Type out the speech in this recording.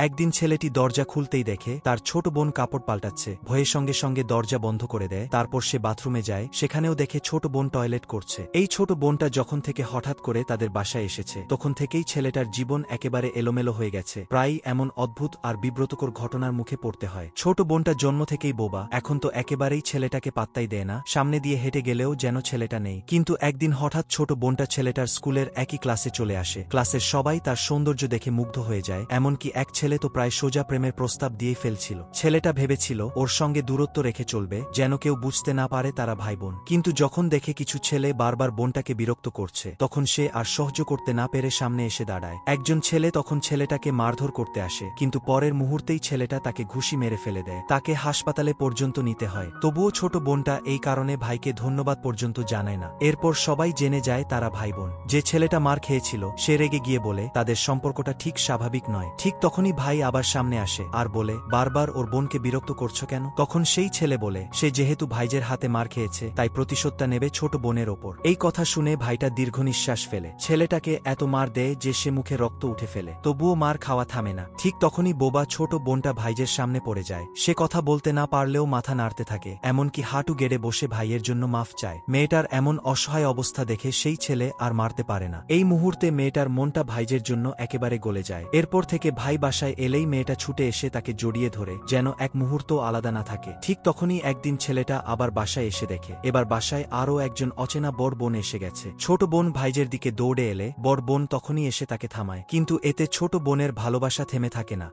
একদিন ছেলেটি দরজা খুলতেই দেখে তার ছোট বোন কাপড় পাল্টাচ্ছে। ভয়ে সঙ্গে সঙ্গে দরজা বন্ধ করে দেয়। তারপর সে বাথরুমে যায়, সেখানেও দেখে ছোট বোন টয়লেট করছে। এই ছোট বোনটা যখন থেকে হঠাৎ করে তাদের বাসায় এসেছে, তখন থেকেই ছেলেটার জীবন একেবারে এলোমেলো হয়ে গেছে। প্রায়ই এমন অদ্ভুত আর বিব্রতকর ঘটনার মুখে পড়তে হয়। ছোট বোনটা জন্ম থেকেই বোবা, এখন তো একেবারেই ছেলেটাকে পাত্তাই দেয় না। সামনে দিয়ে হেঁটে গেলেও যেন ছেলেটা নেই। কিন্তু একদিন হঠাৎ ছোট বোনটা ছেলেটার স্কুলের একই ক্লাসে চলে আসে। ক্লাসের সবাই তার সৌন্দর্য দেখে মুগ্ধ হয়ে যায়। এমনকি এক ছেলে তো প্রায় সোজা প্রেমের প্রস্তাব দিয়েই ফেলছিল। ছেলেটা ভেবেছিল ওর সঙ্গে দূরত্ব রেখে চলবে, যেন কেউ বুঝতে না পারে তারা ভাই বোন। কিন্তু যখন দেখে কিছু ছেলে বারবার বোনটাকে বিরক্ত করছে, তখন সে আর সহ্য করতে না পেরে সামনে এসে দাঁড়ায়। একজন ছেলে তখন ছেলেটাকে মারধর করতে আসে, কিন্তু পরের মুহূর্তেই ছেলেটা তাকে ঘুষি মেরে ফেলে দেয়। তাকে হাসপাতালে পর্যন্ত নিতে হয়। তবুও ছোট বোনটা এই কারণে ভাইকে ধন্যবাদ পর্যন্ত জানায় না। এরপর সবাই জেনে যায় তারা ভাই বোন। যে ছেলেটা মার খেয়েছিল সে রেগে গিয়ে বলে তাদের সম্পর্কটা ঠিক স্বাভাবিক নয়। ঠিক তখনই ভাই আবার সামনে আসে আর বলে, বারবার ওর বোনকে বিরক্ত করছো কেন? তখন সেই ছেলে বলে সে যেহেতু ভাইজের হাতে মার খেয়েছে তাই প্রতিশোধটা নেবে ছোট বোনের ওপর। এই কথা শুনে ভাইটা দীর্ঘ নিঃশ্বাস ফেলে। ছেলেটাকে এত মার দেয় যে সে মুখে রক্ত উঠে ফেলে, তবুও মার খাওয়া থামে না। ঠিক তখনই বোবা ছোট বোনটা ভাইজের সামনে পড়ে যায়। সে কথা বলতে না পারলেও মাথা নাড়তে থাকে, এমনকি হাঁটু গেড়ে বসে ভাইয়ের জন্য মাফ চায়। মেয়েটার এমন অসহায় অবস্থা দেখে সেই ছেলে আর মারতে পারে না। এই মুহূর্তে মেয়েটার মনটা ভাইজের জন্য একেবারে গলে যায়। এরপর থেকে ভাই বাসায় এলেই মেয়েটা ছুটে এসে তাকে জড়িয়ে ধরে, যেন এক মুহূর্ত আলাদা না থাকে। ঠিক তখনই একদিন ছেলেটা আবার বাসায় এসে দেখে এবার বাসায় আরও একজন অচেনা বড় বোন এসে গেছে। ছোট বোন ভাইজের দিকে দৌড়ে এলে বড় বোন তখনই এসে তাকে থামায়, কিন্তু এতে ছোট বোনের ভালোবাসা থেমে থাকে না।